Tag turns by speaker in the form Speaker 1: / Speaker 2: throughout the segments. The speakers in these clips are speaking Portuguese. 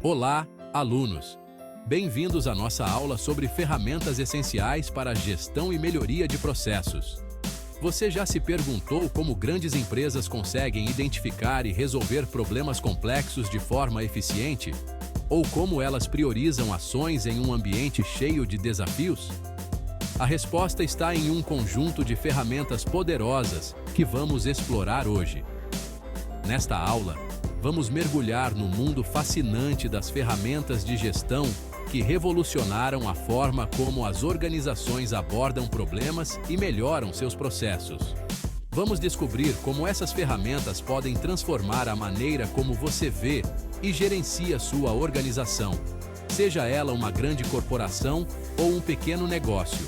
Speaker 1: Olá, alunos! Bem-vindos à nossa aula sobre ferramentas essenciais para a gestão e melhoria de processos. Você já se perguntou como grandes empresas conseguem identificar e resolver problemas complexos de forma eficiente? Ou como elas priorizam ações em um ambiente cheio de desafios? A resposta está em um conjunto de ferramentas poderosas que vamos explorar hoje. Nesta aula, vamos mergulhar no mundo fascinante das ferramentas de gestão que revolucionaram a forma como as organizações abordam problemas e melhoram seus processos. Vamos descobrir como essas ferramentas podem transformar a maneira como você vê e gerencia sua organização, seja ela uma grande corporação ou um pequeno negócio.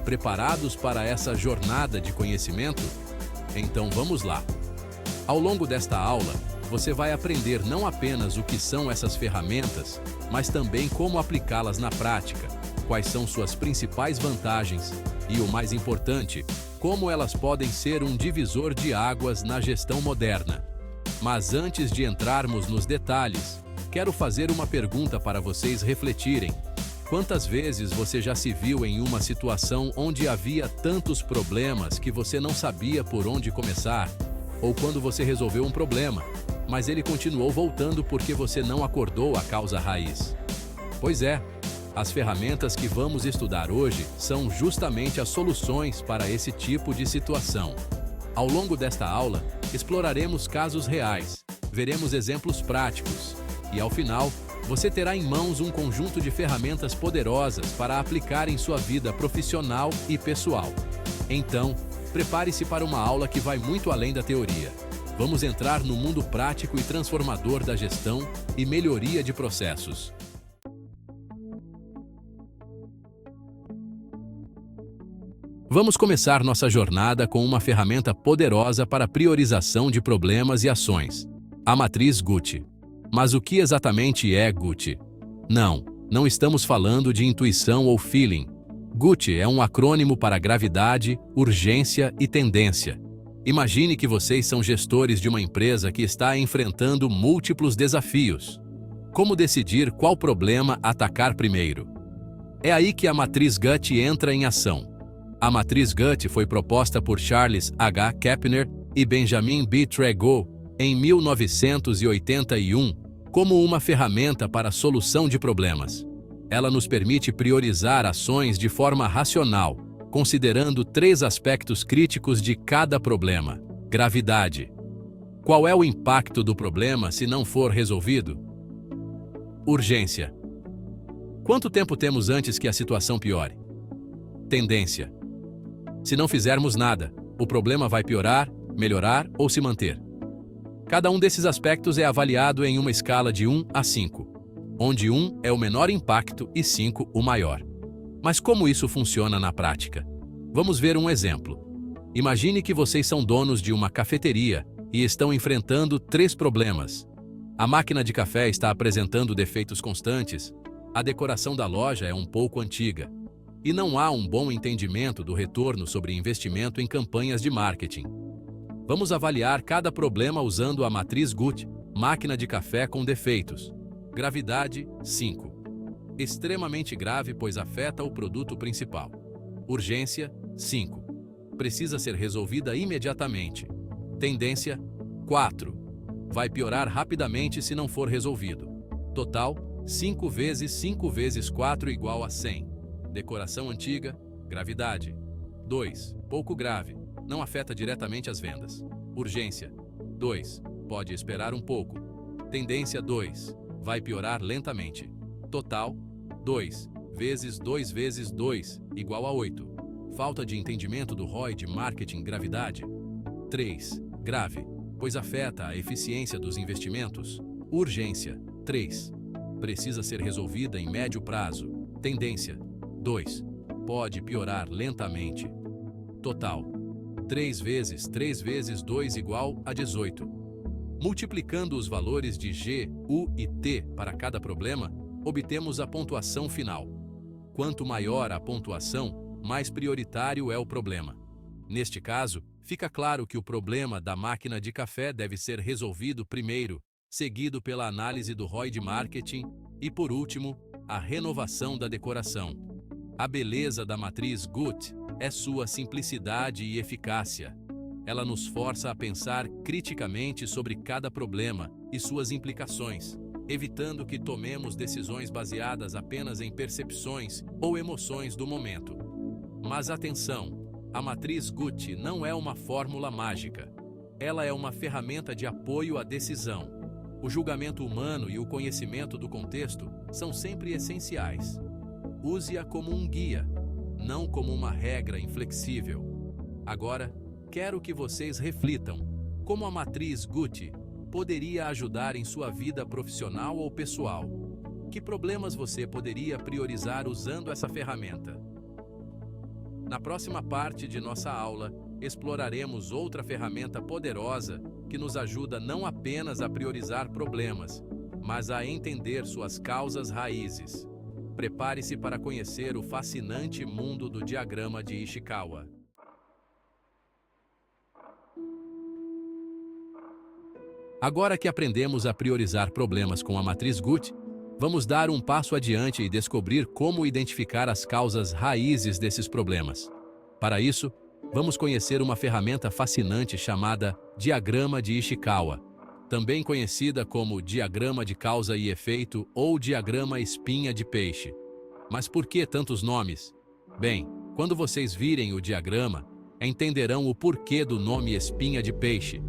Speaker 1: Preparados para essa jornada de conhecimento? Então vamos lá! Ao longo desta aula, você vai aprender não apenas o que são essas ferramentas, mas também como aplicá-las na prática, quais são suas principais vantagens e, o mais importante, como elas podem ser um divisor de águas na gestão moderna. Mas antes de entrarmos nos detalhes, quero fazer uma pergunta para vocês refletirem. Quantas vezes você já se viu em uma situação onde havia tantos problemas que você não sabia por onde começar? Ou quando você resolveu um problema, mas ele continuou voltando porque você não acordou a causa raiz? Pois é, as ferramentas que vamos estudar hoje são justamente as soluções para esse tipo de situação. Ao longo desta aula, exploraremos casos reais, veremos exemplos práticos e, ao final, você terá em mãos um conjunto de ferramentas poderosas para aplicar em sua vida profissional e pessoal. Então, prepare-se para uma aula que vai muito além da teoria. Vamos entrar no mundo prático e transformador da gestão e melhoria de processos. Vamos começar nossa jornada com uma ferramenta poderosa para priorização de problemas e ações: a matriz GUT. Mas o que exatamente é GUT? Não estamos falando de intuição ou feeling. GUT é um acrônimo para gravidade, urgência e tendência. Imagine que vocês são gestores de uma empresa que está enfrentando múltiplos desafios. Como decidir qual problema atacar primeiro? É aí que a matriz GUT entra em ação. A matriz GUT foi proposta por Charles H. Kapner e Benjamin B. Trago em 1981 como uma ferramenta para a solução de problemas. Ela nos permite priorizar ações de forma racional, considerando 3 aspectos críticos de cada problema. Gravidade. Qual é o impacto do problema se não for resolvido? Urgência. Quanto tempo temos antes que a situação piore? Tendência. Se não fizermos nada, o problema vai piorar, melhorar ou se manter. Cada um desses aspectos é avaliado em uma escala de 1 a 5, onde 1 é o menor impacto e 5 o maior. Mas como isso funciona na prática? Vamos ver um exemplo. Imagine que vocês são donos de uma cafeteria e estão enfrentando 3 problemas. A máquina de café está apresentando defeitos constantes, a decoração da loja é um pouco antiga, e não há um bom entendimento do retorno sobre investimento em campanhas de marketing. Vamos avaliar cada problema usando a matriz GUT, máquina de café com defeitos. Gravidade, 5. Extremamente grave, pois afeta o produto principal. Urgência, 5. Precisa ser resolvida imediatamente. Tendência, 4. Vai piorar rapidamente se não for resolvido. Total, 5 vezes 5 vezes 4 igual a 100. Decoração antiga, gravidade. 2. Pouco grave, não afeta diretamente as vendas. Urgência, 2. Pode esperar um pouco. Tendência, 2. Vai piorar lentamente. Total, 2 vezes 2 vezes 2 igual a 8. Falta de entendimento do ROI de marketing, gravidade. 3. Grave, pois afeta a eficiência dos investimentos. Urgência, 3. Precisa ser resolvida em médio prazo. Tendência, 2. Pode piorar lentamente. Total, 3 vezes 3 vezes 2 igual a 18. Multiplicando os valores de G, U e T para cada problema, obtemos a pontuação final. Quanto maior a pontuação, mais prioritário é o problema. Neste caso, fica claro que o problema da máquina de café deve ser resolvido primeiro, seguido pela análise do ROI de marketing e, por último, a renovação da decoração. A beleza da matriz GUT é sua simplicidade e eficácia. Ela nos força a pensar criticamente sobre cada problema e suas implicações, evitando que tomemos decisões baseadas apenas em percepções ou emoções do momento. Mas atenção, a matriz GUT não é uma fórmula mágica. Ela é uma ferramenta de apoio à decisão. O julgamento humano e o conhecimento do contexto são sempre essenciais. Use-a como um guia, não como uma regra inflexível. Agora, quero que vocês reflitam como a matriz GUT poderia ajudar em sua vida profissional ou pessoal. Que problemas você poderia priorizar usando essa ferramenta? Na próxima parte de nossa aula, exploraremos outra ferramenta poderosa que nos ajuda não apenas a priorizar problemas, mas a entender suas causas raízes. Prepare-se para conhecer o fascinante mundo do diagrama de Ishikawa. Agora que aprendemos a priorizar problemas com a matriz GUT, vamos dar um passo adiante e descobrir como identificar as causas raízes desses problemas. Para isso, vamos conhecer uma ferramenta fascinante chamada Diagrama de Ishikawa, também conhecida como Diagrama de Causa e Efeito ou Diagrama Espinha de Peixe. Mas por que tantos nomes? Bem, quando vocês virem o diagrama, entenderão o porquê do nome Espinha de Peixe.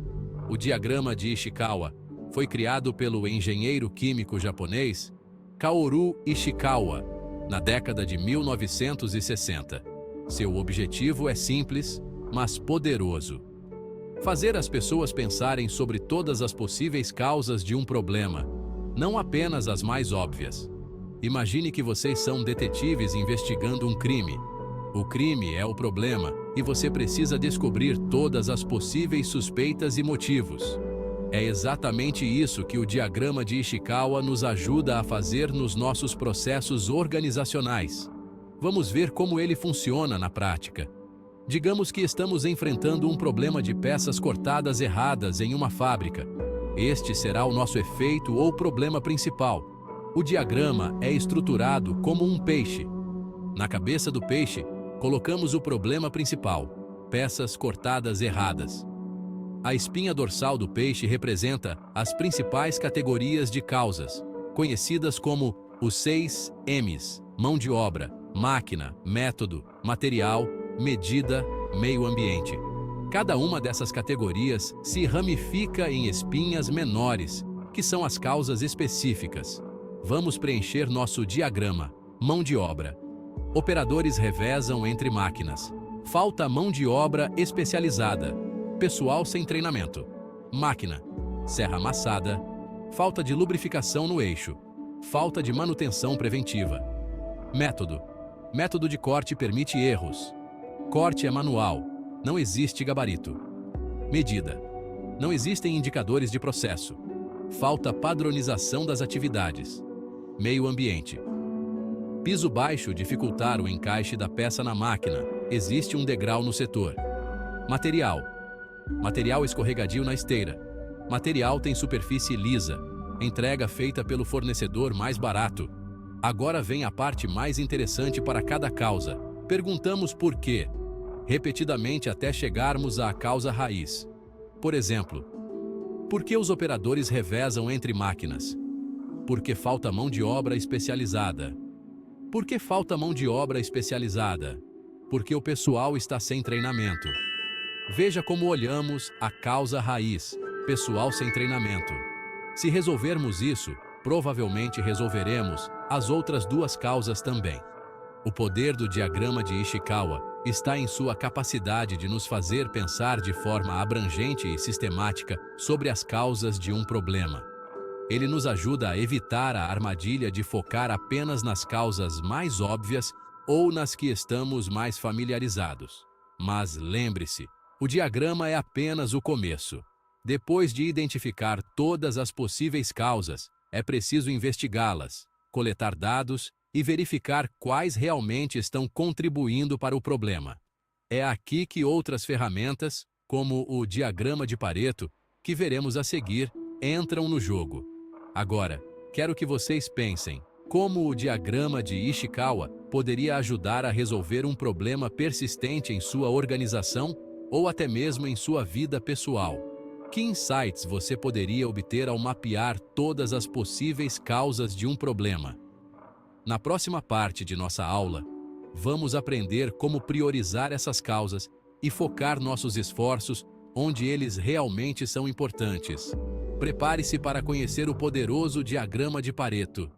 Speaker 1: O Diagrama de Ishikawa foi criado pelo engenheiro químico japonês Kaoru Ishikawa, na década de 1960. Seu objetivo é simples, mas poderoso: fazer as pessoas pensarem sobre todas as possíveis causas de um problema, não apenas as mais óbvias. Imagine que vocês são detetives investigando um crime. O crime é o problema e você precisa descobrir todas as possíveis suspeitas e motivos. É exatamente isso que o Diagrama de Ishikawa nos ajuda a fazer nos nossos processos organizacionais. Vamos ver como ele funciona na prática. Digamos que estamos enfrentando um problema de peças cortadas erradas em uma fábrica. Este será o nosso efeito ou problema principal. O diagrama é estruturado como um peixe. Na cabeça do peixe, colocamos o problema principal: peças cortadas erradas. A espinha dorsal do peixe representa as principais categorias de causas, conhecidas como os 6 M's: mão de obra, máquina, método, material, medida, meio ambiente. Cada uma dessas categorias se ramifica em espinhas menores, que são as causas específicas. Vamos preencher nosso diagrama. Mão de obra. Operadores revezam entre máquinas. Falta mão de obra especializada. Pessoal sem treinamento. Máquina. Serra amassada. Falta de lubrificação no eixo. Falta de manutenção preventiva. Método. Método de corte permite erros. Corte é manual. Não existe gabarito. Medida. Não existem indicadores de processo. Falta padronização das atividades. Meio ambiente. Piso baixo dificultar o encaixe da peça na máquina. Existe um degrau no setor. Material. Material escorregadio na esteira. Material tem superfície lisa. Entrega feita pelo fornecedor mais barato. Agora vem a parte mais interessante para cada causa. Perguntamos por quê, repetidamente até chegarmos à causa raiz. Por exemplo, por que os operadores revezam entre máquinas? Porque falta mão de obra especializada. Por que falta mão de obra especializada? Porque o pessoal está sem treinamento. Veja como olhamos a causa raiz: pessoal sem treinamento. Se resolvermos isso, provavelmente resolveremos as outras duas causas também. O poder do diagrama de Ishikawa está em sua capacidade de nos fazer pensar de forma abrangente e sistemática sobre as causas de um problema. Ele nos ajuda a evitar a armadilha de focar apenas nas causas mais óbvias ou nas que estamos mais familiarizados. Mas lembre-se, o diagrama é apenas o começo. Depois de identificar todas as possíveis causas, é preciso investigá-las, coletar dados e verificar quais realmente estão contribuindo para o problema. É aqui que outras ferramentas, como o diagrama de Pareto, que veremos a seguir, entram no jogo. Agora, quero que vocês pensem como o diagrama de Ishikawa poderia ajudar a resolver um problema persistente em sua organização ou até mesmo em sua vida pessoal. Que insights você poderia obter ao mapear todas as possíveis causas de um problema? Na próxima parte de nossa aula, vamos aprender como priorizar essas causas e focar nossos esforços onde eles realmente são importantes. Prepare-se para conhecer o poderoso diagrama de Pareto.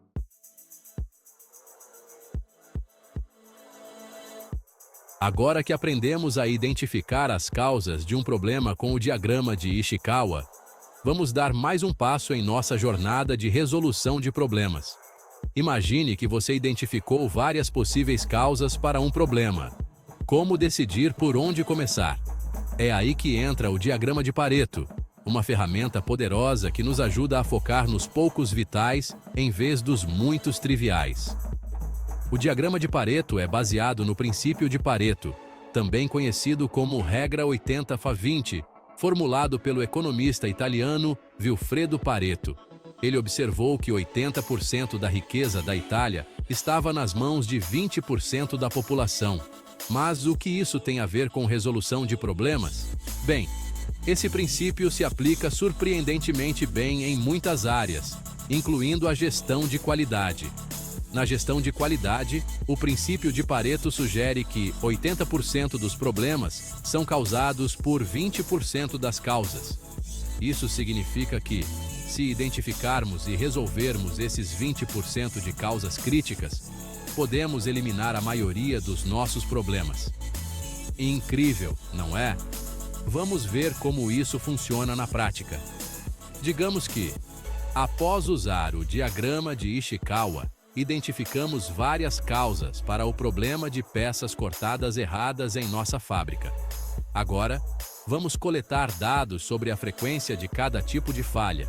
Speaker 1: Agora que aprendemos a identificar as causas de um problema com o diagrama de Ishikawa, vamos dar mais um passo em nossa jornada de resolução de problemas. Imagine que você identificou várias possíveis causas para um problema. Como decidir por onde começar? É aí que entra o diagrama de Pareto, uma ferramenta poderosa que nos ajuda a focar nos poucos vitais em vez dos muitos triviais. O diagrama de Pareto é baseado no princípio de Pareto, também conhecido como regra 80-20, formulado pelo economista italiano Vilfredo Pareto. Ele observou que 80% da riqueza da Itália estava nas mãos de 20% da população. Mas o que isso tem a ver com resolução de problemas? Bem, esse princípio se aplica surpreendentemente bem em muitas áreas, incluindo a gestão de qualidade. Na gestão de qualidade, o princípio de Pareto sugere que 80% dos problemas são causados por 20% das causas. Isso significa que, se identificarmos e resolvermos esses 20% de causas críticas, podemos eliminar a maioria dos nossos problemas. Incrível, não é? Vamos ver como isso funciona na prática. Digamos que, após usar o diagrama de Ishikawa, identificamos várias causas para o problema de peças cortadas erradas em nossa fábrica. Agora, vamos coletar dados sobre a frequência de cada tipo de falha.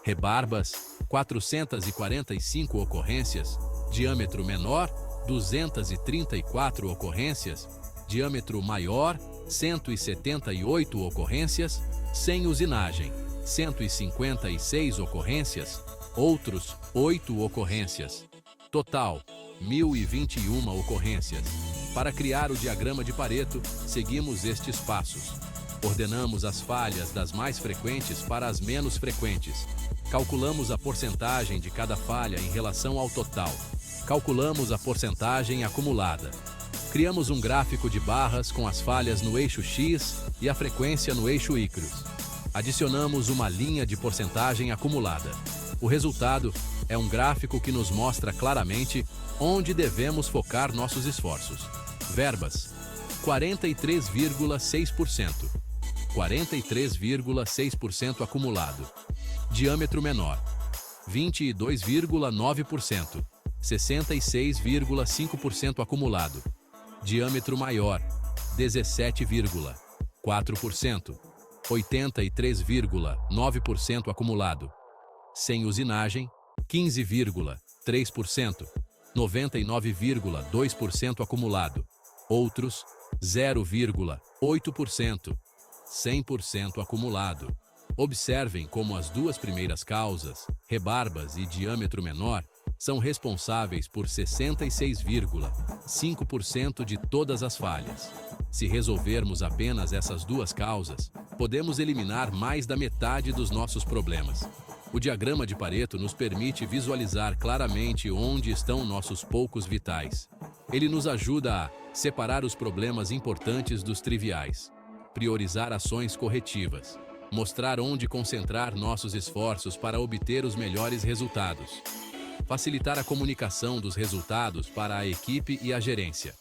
Speaker 1: Rebarbas, 445 ocorrências. Diâmetro menor, 234 ocorrências. Diâmetro maior, 178 ocorrências. Sem usinagem, 156 ocorrências. Outros, 8 ocorrências. Total, 1.021 ocorrências. Para criar o diagrama de Pareto, seguimos estes passos. Ordenamos as falhas das mais frequentes para as menos frequentes. Calculamos a porcentagem de cada falha em relação ao total. Calculamos a porcentagem acumulada. Criamos um gráfico de barras com as falhas no eixo X e a frequência no eixo Y. Adicionamos uma linha de porcentagem acumulada. O resultado é um gráfico que nos mostra claramente onde devemos focar nossos esforços. Verbas, 43,6%. 43,6% acumulado. Diâmetro menor, 22,9%. 66,5% acumulado. Diâmetro maior, 17,4%. 83,9% acumulado. Sem usinagem, 15,3%, 99,2% acumulado. Outros, 0,8%, 100% acumulado. Observem como as duas primeiras causas, rebarbas e diâmetro menor, são responsáveis por 66,5% de todas as falhas. Se resolvermos apenas essas duas causas, podemos eliminar mais da metade dos nossos problemas. O diagrama de Pareto nos permite visualizar claramente onde estão nossos poucos vitais. Ele nos ajuda a separar os problemas importantes dos triviais, priorizar ações corretivas, mostrar onde concentrar nossos esforços para obter os melhores resultados, facilitar a comunicação dos resultados para a equipe e a gerência.